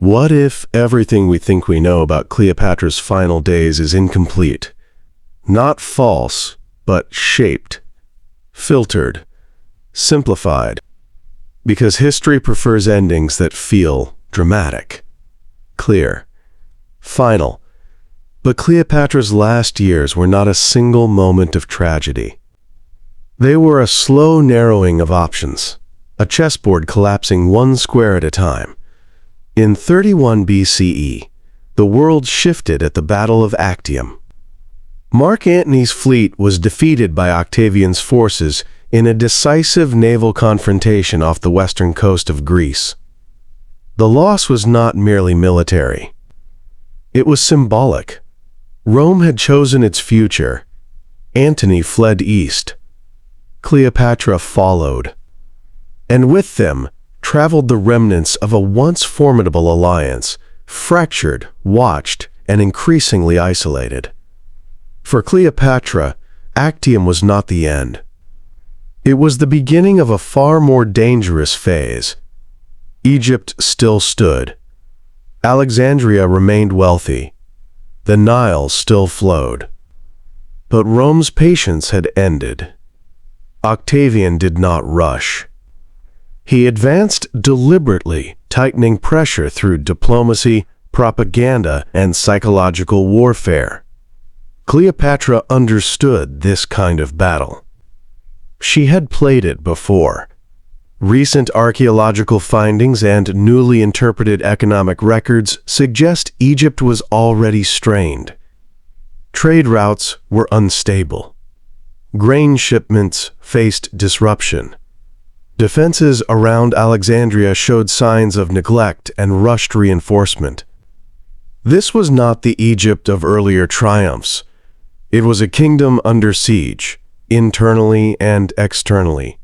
What if everything we think we know about Cleopatra's final days is incomplete? Not false, but shaped, filtered, simplified. Because history prefers endings that feel dramatic, clear, final. But Cleopatra's last years were not a single moment of tragedy. They were a slow narrowing of options, a chessboard collapsing one square at a time. In 31 BCE, the world shifted at the Battle of Actium. Mark Antony's fleet was defeated by Octavian's forces in a decisive naval confrontation off the western coast of Greece. The loss was not merely military. It was symbolic. Rome had chosen its future. Antony fled east. Cleopatra followed. And with them traveled the remnants of a once formidable alliance, fractured, watched, and increasingly isolated. For Cleopatra, Actium was not the end. It was the beginning of a far more dangerous phase. Egypt still stood. Alexandria remained wealthy. The Nile still flowed. But Rome's patience had ended. Octavian did not rush. He advanced deliberately, tightening pressure through diplomacy, propaganda, and psychological warfare. Cleopatra understood this kind of battle. She had played it before. Recent archaeological findings and newly interpreted economic records suggest Egypt was already strained. Trade routes were unstable. Grain shipments faced disruption. Defenses around Alexandria showed signs of neglect and rushed reinforcement. This was not the Egypt of earlier triumphs. It was a kingdom under siege, internally and externally.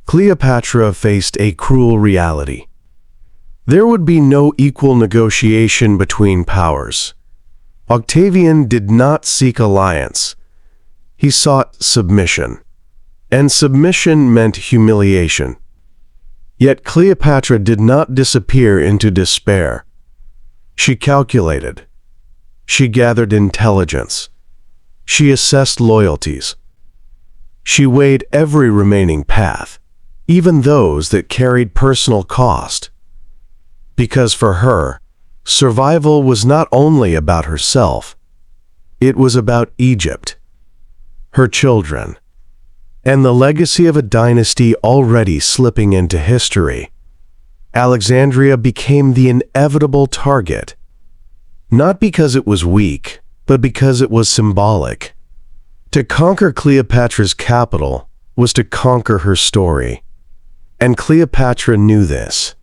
Cleopatra faced a cruel reality. There would be no equal negotiation between powers. Octavian did not seek alliance. He sought submission. And submission meant humiliation. Yet Cleopatra did not disappear into despair. She calculated. She gathered intelligence. She assessed loyalties. She weighed every remaining path, even those that carried personal cost. Because for her, survival was not only about herself. It was about Egypt, her children, and the legacy of a dynasty already slipping into history. Alexandria became the inevitable target, not because it was weak, but because it was symbolic. To conquer Cleopatra's capital was to conquer her story, and Cleopatra knew this.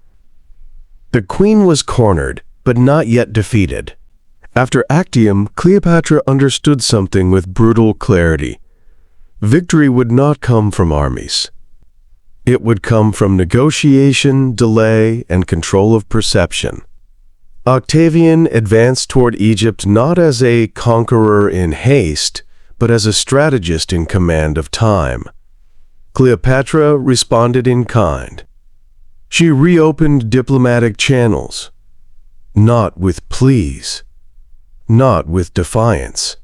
The queen was cornered, but not yet defeated. After Actium, Cleopatra understood something with brutal clarity. Victory would not come from armies. It would come from negotiation, delay, and control of perception. Octavian advanced toward Egypt not as a conqueror in haste, but as a strategist in command of time. Cleopatra responded in kind. She reopened diplomatic channels, not with pleas, not with defiance,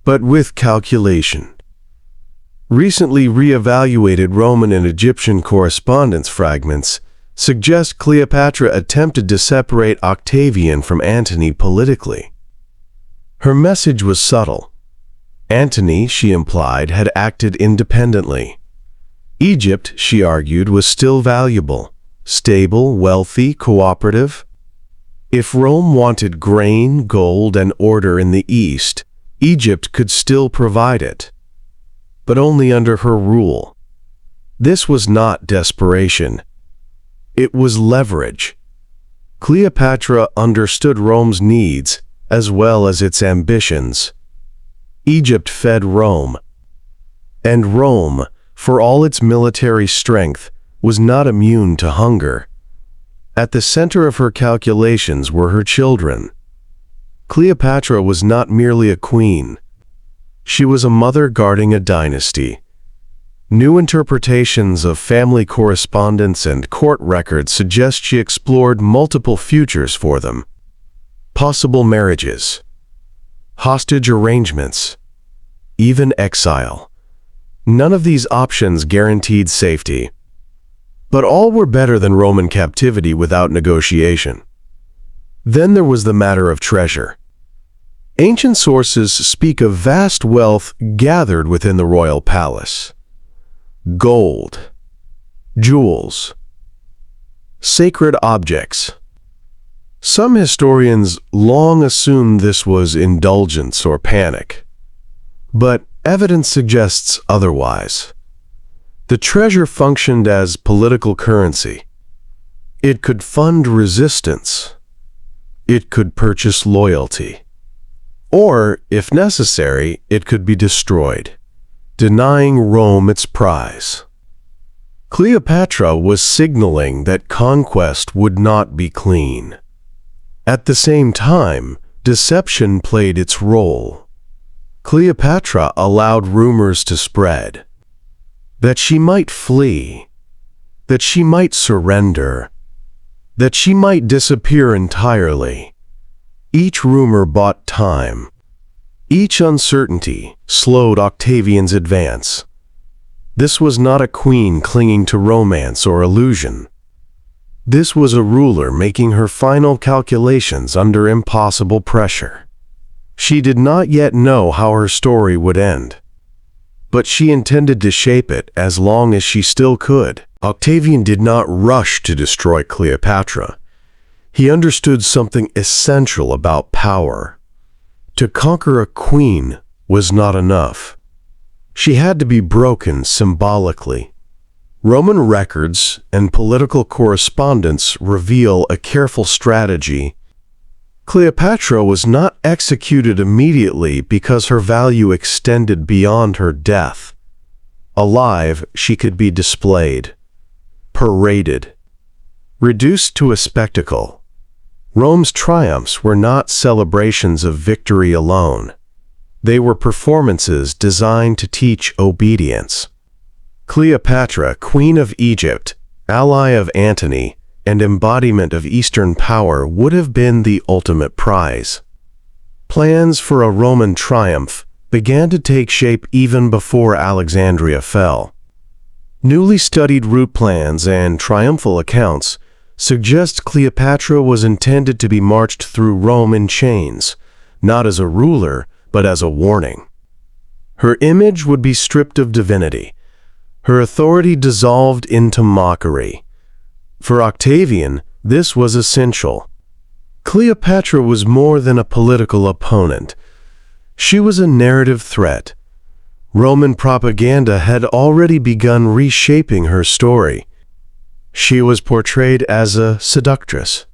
but with calculation. Recently re-evaluated Roman and Egyptian correspondence fragments suggest Cleopatra attempted to separate Octavian from Antony politically. Her message was subtle. Antony, she implied, had acted independently. Egypt, she argued, was still valuable, stable, wealthy, cooperative. If Rome wanted grain, gold, and order in the East, Egypt could still provide it, but only under her rule. This was not desperation. It was leverage. Cleopatra understood Rome's needs as well as its ambitions. Egypt fed Rome, and Rome, for all its military strength, was not immune to hunger. At the center of her calculations were her children. Cleopatra was not merely a queen. She was a mother guarding a dynasty. New interpretations of family correspondence and court records suggest she explored multiple futures for them. Possible marriages, hostage arrangements, even exile. None of these options guaranteed safety. But all were better than Roman captivity without negotiation. Then there was the matter of treasure. Ancient sources speak of vast wealth gathered within the royal palace. Gold, jewels, sacred objects. Some historians long assumed this was indulgence or panic, but evidence suggests otherwise. The treasure functioned as political currency. It could fund resistance. It could purchase loyalty. Or, if necessary, it could be destroyed, denying Rome its prize. Cleopatra was signaling that conquest would not be clean. At the same time, deception played its role. Cleopatra allowed rumors to spread, that she might flee, that she might surrender, that she might disappear entirely. Each rumor bought time. Each uncertainty slowed Octavian's advance. This was not a queen clinging to romance or illusion. This was a ruler making her final calculations under impossible pressure. She did not yet know how her story would end, but she intended to shape it as long as she still could. Octavian did not rush to destroy Cleopatra. He understood something essential about power. To conquer a queen was not enough. She had to be broken symbolically. Roman records and political correspondence reveal a careful strategy. Cleopatra was not executed immediately because her value extended beyond her death. Alive, she could be displayed, paraded, reduced to a spectacle. Rome's triumphs were not celebrations of victory alone. They were performances designed to teach obedience. Cleopatra, Queen of Egypt, ally of Antony, and embodiment of Eastern power, would have been the ultimate prize. Plans for a Roman triumph began to take shape even before Alexandria fell. Newly studied route plans and triumphal accounts suggest Cleopatra was intended to be marched through Rome in chains, not as a ruler, but as a warning. Her image would be stripped of divinity, her authority dissolved into mockery. For Octavian, this was essential. Cleopatra was more than a political opponent. She was a narrative threat. Roman propaganda had already begun reshaping her story. She was portrayed as a seductress,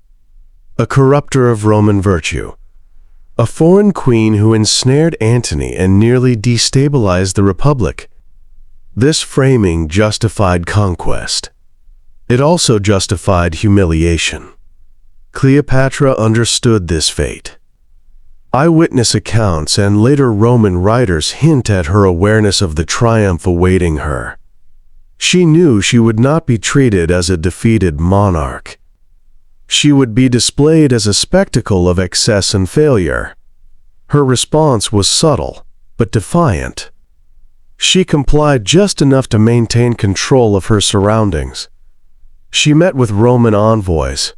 a corrupter of Roman virtue, a foreign queen who ensnared Antony and nearly destabilized the Republic. This framing justified conquest. It also justified humiliation. Cleopatra understood this fate. Eyewitness accounts and later Roman writers hint at her awareness of the triumph awaiting her. She knew she would not be treated as a defeated monarch. She would be displayed as a spectacle of excess and failure. Her response was subtle, but defiant. She complied just enough to maintain control of her surroundings. She met with Roman envoys.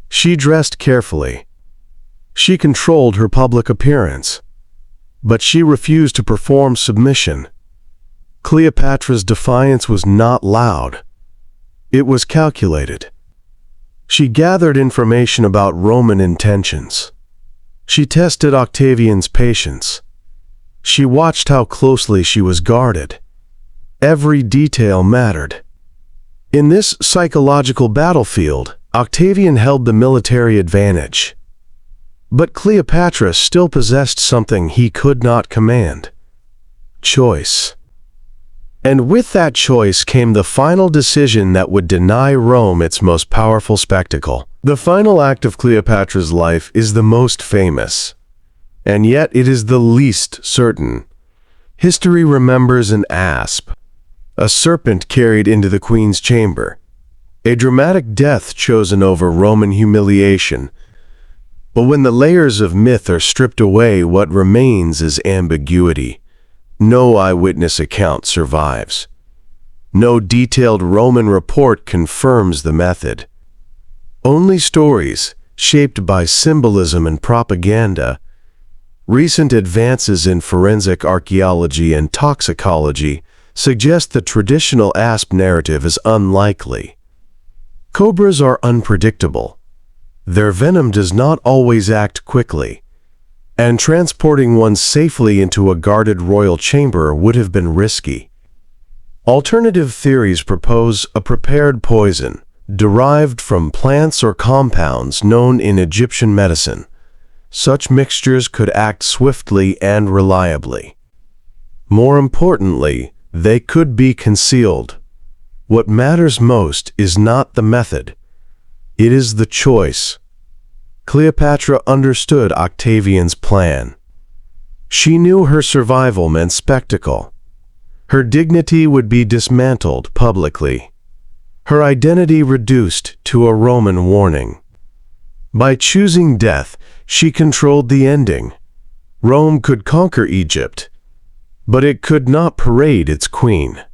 She dressed carefully. She controlled her public appearance. But she refused to perform submission. Cleopatra's defiance was not loud. It was calculated. She gathered information about Roman intentions. She tested Octavian's patience. She watched how closely she was guarded. Every detail mattered. In this psychological battlefield, Octavian held the military advantage. But Cleopatra still possessed something he could not command: choice. And with that choice came the final decision that would deny Rome its most powerful spectacle. The final act of Cleopatra's life is the most famous, and yet it is the least certain. History remembers an asp, a serpent carried into the queen's chamber, a dramatic death chosen over Roman humiliation. But when the layers of myth are stripped away, what remains is ambiguity. No eyewitness account survives. No detailed Roman report confirms the method. Only stories, shaped by symbolism and propaganda. Recent advances in forensic archaeology and toxicology suggest the traditional asp narrative is unlikely. Cobras are unpredictable. Their venom does not always act quickly, and transporting one safely into a guarded royal chamber would have been risky. Alternative theories propose a prepared poison, derived from plants or compounds known in Egyptian medicine. Such mixtures could act swiftly and reliably. More importantly, they could be concealed. What matters most is not the method. It is the choice. Cleopatra understood Octavian's plan. She knew her survival meant spectacle. Her dignity would be dismantled publicly. Her identity reduced to a Roman warning. By choosing death, she controlled the ending. Rome could conquer Egypt, but it could not parade its queen.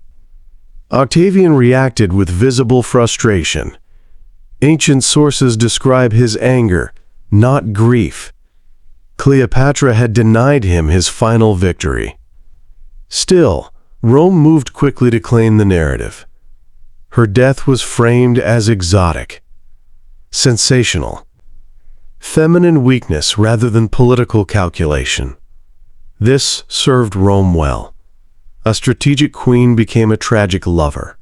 Octavian reacted with visible frustration. Ancient sources describe his anger, not grief. Cleopatra had denied him his final victory. Still, Rome moved quickly to claim the narrative. Her death was framed as exotic, sensational, feminine weakness rather than political calculation. This served Rome well. A strategic queen became a tragic lover.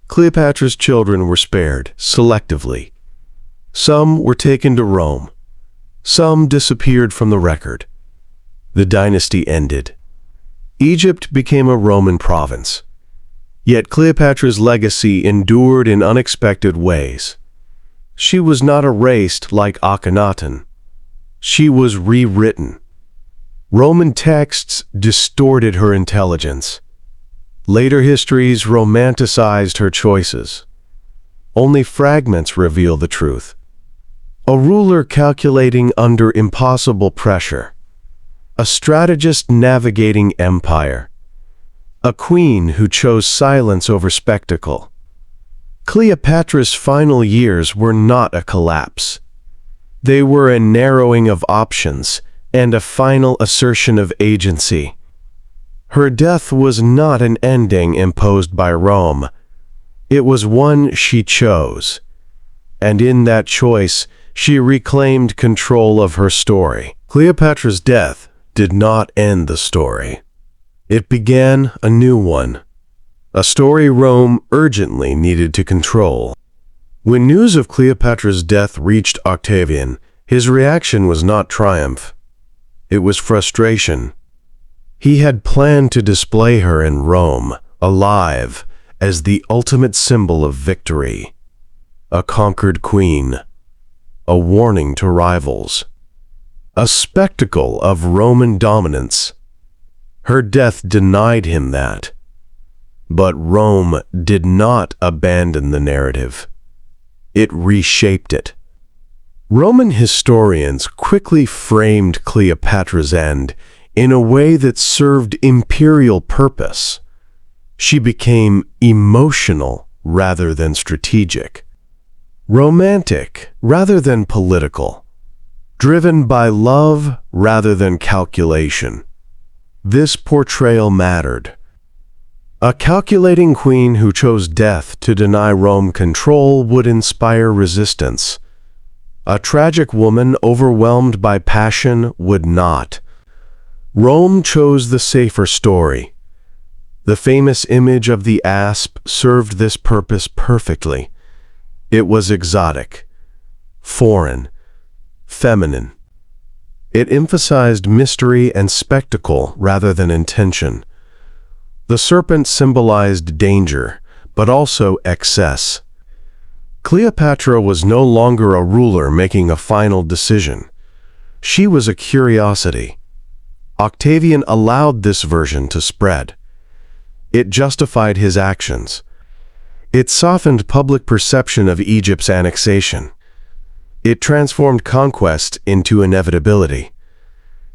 Cleopatra's children were spared selectively. Some were taken to Rome. Some disappeared from the record. The dynasty ended. Egypt became a Roman province. Yet Cleopatra's legacy endured in unexpected ways. She was not erased like Akhenaten. She was rewritten. Roman texts distorted her intelligence. Later histories romanticized her choices. Only fragments reveal the truth. A ruler calculating under impossible pressure. A strategist navigating empire. A queen who chose silence over spectacle. Cleopatra's final years were not a collapse. They were a narrowing of options and a final assertion of agency. Her death was not an ending imposed by Rome. It was one she chose. And in that choice, she reclaimed control of her story. Cleopatra's death did not end the story. It began a new one. A story Rome urgently needed to control. When news of Cleopatra's death reached Octavian, his reaction was not triumph. It was frustration. He had planned to display her in Rome, alive, as the ultimate symbol of victory. A conquered queen. A warning to rivals. A spectacle of Roman dominance. Her death denied him that. But Rome did not abandon the narrative. It reshaped it. Roman historians quickly framed Cleopatra's end in a way that served imperial purpose. She became emotional rather than strategic, romantic rather than political, driven by love rather than calculation. This portrayal mattered. A calculating queen who chose death to deny Rome control would inspire resistance. A tragic woman overwhelmed by passion would not. Rome chose the safer story. The famous image of the asp served this purpose perfectly. It was exotic, foreign, feminine. It emphasized mystery and spectacle rather than intention. The serpent symbolized danger, but also excess. Cleopatra was no longer a ruler making a final decision. She was a curiosity. Octavian allowed this version to spread. It justified his actions. It softened public perception of Egypt's annexation. It transformed conquest into inevitability.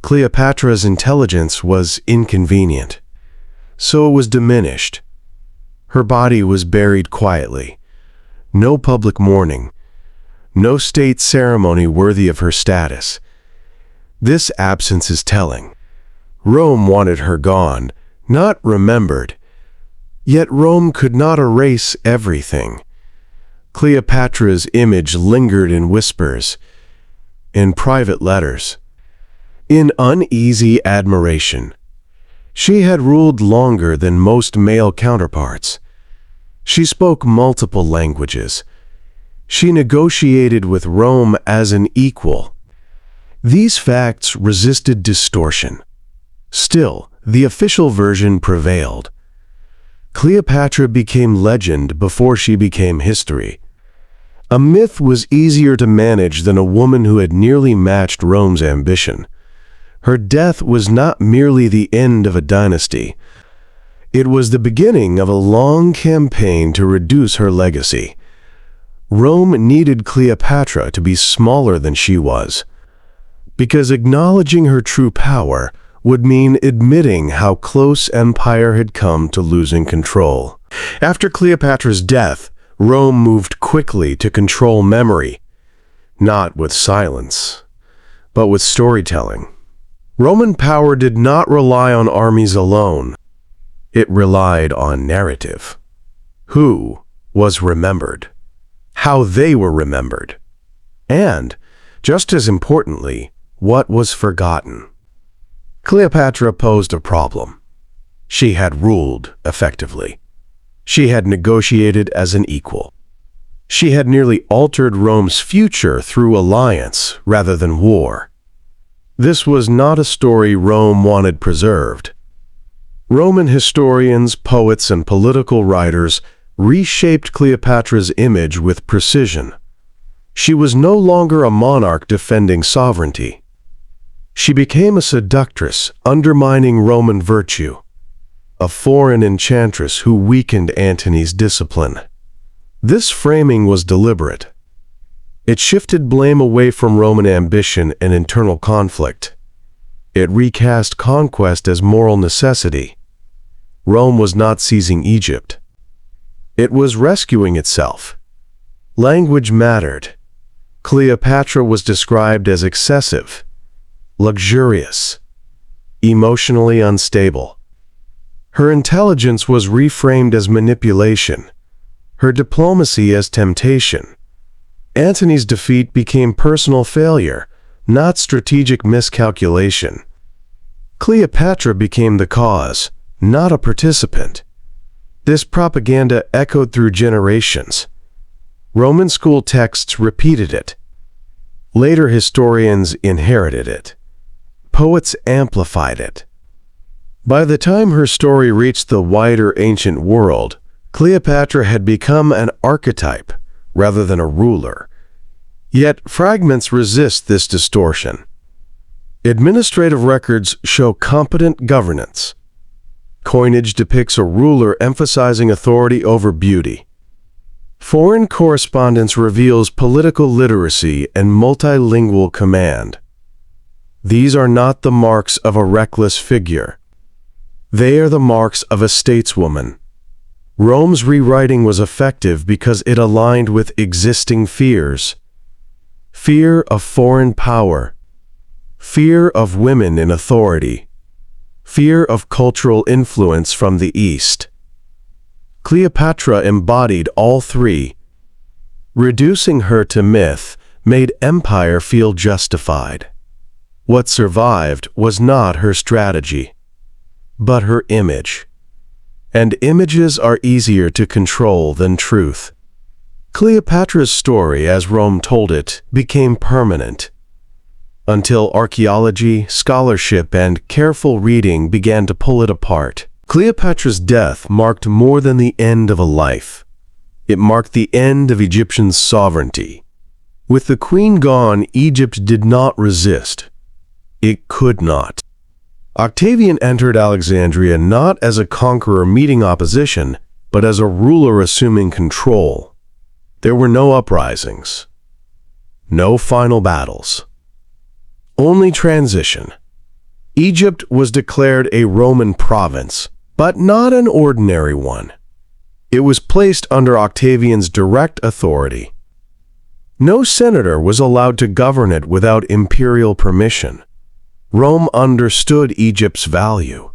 Cleopatra's intelligence was inconvenient, so it was diminished. Her body was buried quietly. No public mourning. No state ceremony worthy of her status. This absence is telling. Rome wanted her gone, not remembered. Yet Rome could not erase everything. Cleopatra's image lingered in whispers, in private letters, in uneasy admiration. She had ruled longer than most male counterparts. She spoke multiple languages. She negotiated with Rome as an equal. These facts resisted distortion. Still, the official version prevailed. Cleopatra became legend before she became history. A myth was easier to manage than a woman who had nearly matched Rome's ambition. Her death was not merely the end of a dynasty. It was the beginning of a long campaign to reduce her legacy. Rome needed Cleopatra to be smaller than she was, because acknowledging her true power would mean admitting how close empire had come to losing control. After Cleopatra's death, Rome moved quickly to control memory, not with silence, but with storytelling. Roman power did not rely on armies alone. It relied on narrative. Who was remembered? How they were remembered? And, just as importantly, what was forgotten? Cleopatra posed a problem. She had ruled effectively. She had negotiated as an equal. She had nearly altered Rome's future through alliance rather than war. This was not a story Rome wanted preserved. Roman historians, poets, and political writers reshaped Cleopatra's image with precision. She was no longer a monarch defending sovereignty. She became a seductress, undermining Roman virtue, a foreign enchantress who weakened Antony's discipline. This framing was deliberate. It shifted blame away from Roman ambition and internal conflict. It recast conquest as moral necessity. Rome was not seizing Egypt. It was rescuing itself. Language mattered. Cleopatra was described as excessive, luxurious, emotionally unstable. Her intelligence was reframed as manipulation, her diplomacy as temptation. Antony's defeat became personal failure, not strategic miscalculation. Cleopatra became the cause, not a participant. This propaganda echoed through generations. Roman school texts repeated it. Later historians inherited it. Poets amplified it. By the time her story reached the wider ancient world, Cleopatra had become an archetype rather than a ruler. Yet fragments resist this distortion. Administrative records show competent governance. Coinage depicts a ruler emphasizing authority over beauty. Foreign correspondence reveals political literacy and multilingual command. These are not the marks of a reckless figure. They are the marks of a stateswoman. Rome's rewriting was effective because it aligned with existing fears. Fear of foreign power. Fear of women in authority. Fear of cultural influence from the East. Cleopatra embodied all three. Reducing her to myth made empire feel justified. What survived was not her strategy, but her image. And images are easier to control than truth. Cleopatra's story, as Rome told it, became permanent, until archaeology, scholarship, and careful reading began to pull it apart. Cleopatra's death marked more than the end of a life. It marked the end of Egyptian sovereignty. With the queen gone, Egypt did not resist. It could not. Octavian entered Alexandria not as a conqueror meeting opposition, but as a ruler assuming control. There were no uprisings, no final battles, only transition. Egypt was declared a Roman province, but not an ordinary one. It was placed under Octavian's direct authority. No senator was allowed to govern it without imperial permission. Rome understood Egypt's value.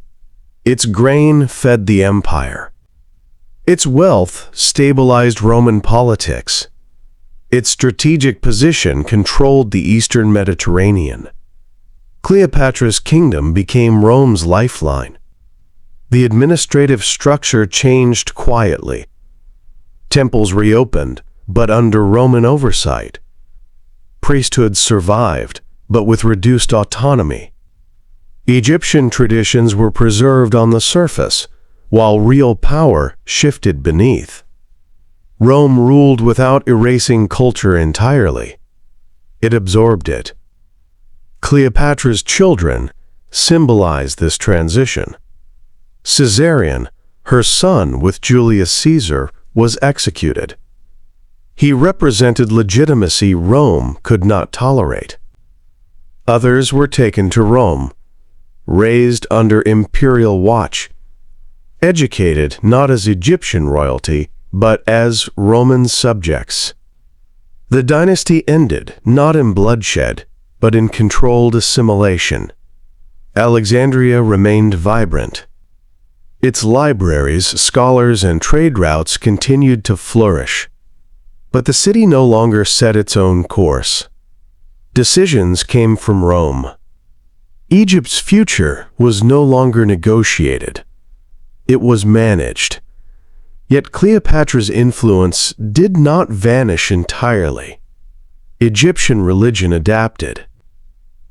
Its grain fed the empire. Its wealth stabilized Roman politics. Its strategic position controlled the eastern Mediterranean. Cleopatra's kingdom became Rome's lifeline. The administrative structure changed quietly. Temples reopened, but under Roman oversight. Priesthoods survived, but with reduced autonomy. Egyptian traditions were preserved on the surface, while real power shifted beneath. Rome ruled without erasing culture entirely. It absorbed it. Cleopatra's children symbolized this transition. Caesarion, her son with Julius Caesar, was executed. He represented legitimacy Rome could not tolerate. Others were taken to Rome, raised under imperial watch, educated not as Egyptian royalty, but as Roman subjects. The dynasty ended not in bloodshed, but in controlled assimilation. Alexandria remained vibrant. Its libraries, scholars, and trade routes continued to flourish. But the city no longer set its own course. Decisions came from Rome. Egypt's future was no longer negotiated. It was managed. Yet Cleopatra's influence did not vanish entirely. Egyptian religion adapted.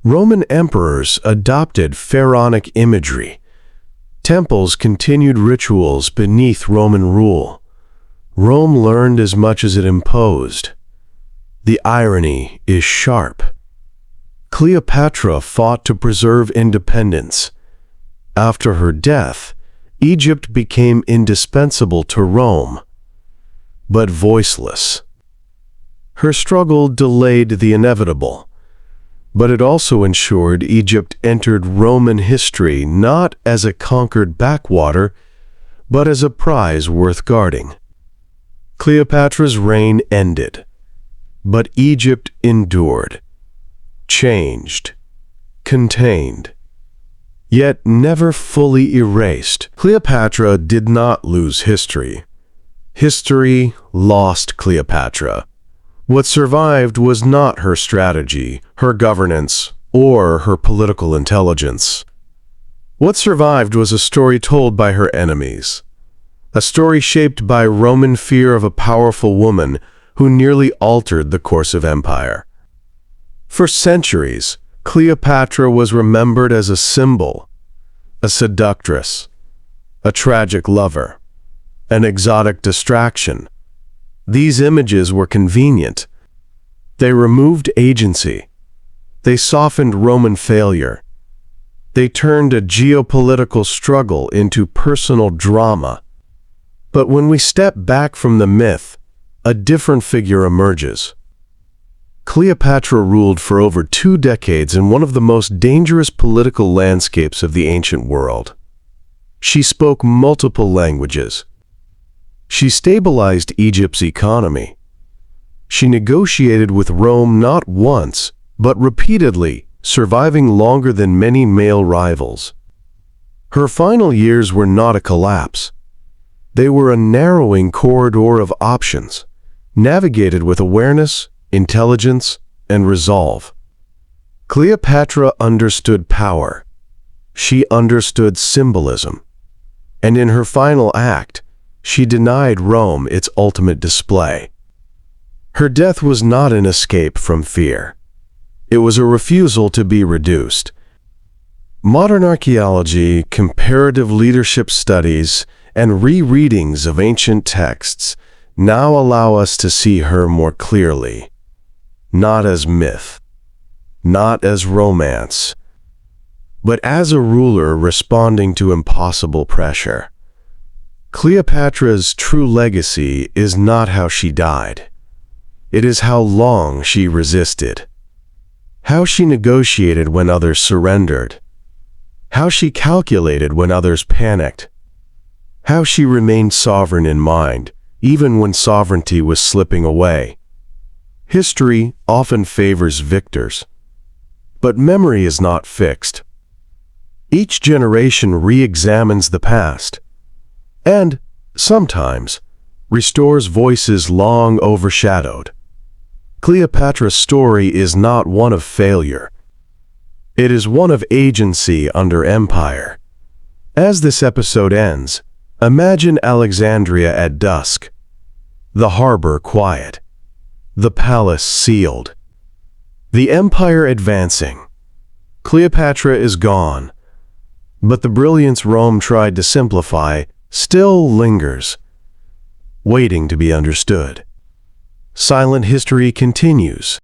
Roman emperors adopted pharaonic imagery. Temples continued rituals beneath Roman rule. Rome learned as much as it imposed. The irony is sharp. Cleopatra fought to preserve independence. After her death, Egypt became indispensable to Rome, but voiceless. Her struggle delayed the inevitable, but it also ensured Egypt entered Roman history not as a conquered backwater, but as a prize worth guarding. Cleopatra's reign ended, but Egypt endured, changed, contained, yet never fully erased. Cleopatra did not lose history. History lost Cleopatra. What survived was not her strategy, her governance, or her political intelligence. What survived was a story told by her enemies. A story shaped by Roman fear of a powerful woman who nearly altered the course of empire. For centuries, Cleopatra was remembered as a symbol, a seductress, a tragic lover, an exotic distraction. These images were convenient. They removed agency. They softened Roman failure. They turned a geopolitical struggle into personal drama. But when we step back from the myth, a different figure emerges. Cleopatra ruled for over 2 decades in one of the most dangerous political landscapes of the ancient world. She spoke multiple languages. She stabilized Egypt's economy. She negotiated with Rome not once, but repeatedly, surviving longer than many male rivals. Her final years were not a collapse. They were a narrowing corridor of options, navigated with awareness, intelligence, and resolve. Cleopatra understood power. She understood symbolism. And in her final act, she denied Rome its ultimate display. Her death was not an escape from fear. It was a refusal to be reduced. Modern archaeology, comparative leadership studies, and rereadings of ancient texts now allow us to see her more clearly, not as myth, not as romance, but as a ruler responding to impossible pressure. Cleopatra's true legacy is not how she died. It is how long she resisted, how she negotiated when others surrendered, how she calculated when others panicked, how she remained sovereign in mind, even when sovereignty was slipping away. History often favors victors, but memory is not fixed. Each generation re-examines the past, and, sometimes, restores voices long overshadowed. Cleopatra's story is not one of failure. It is one of agency under empire. As this episode ends, imagine Alexandria at dusk, the harbor quiet, the palace sealed, the empire advancing. Cleopatra is gone, but the brilliance Rome tried to simplify still lingers, waiting to be understood. Silent history continues.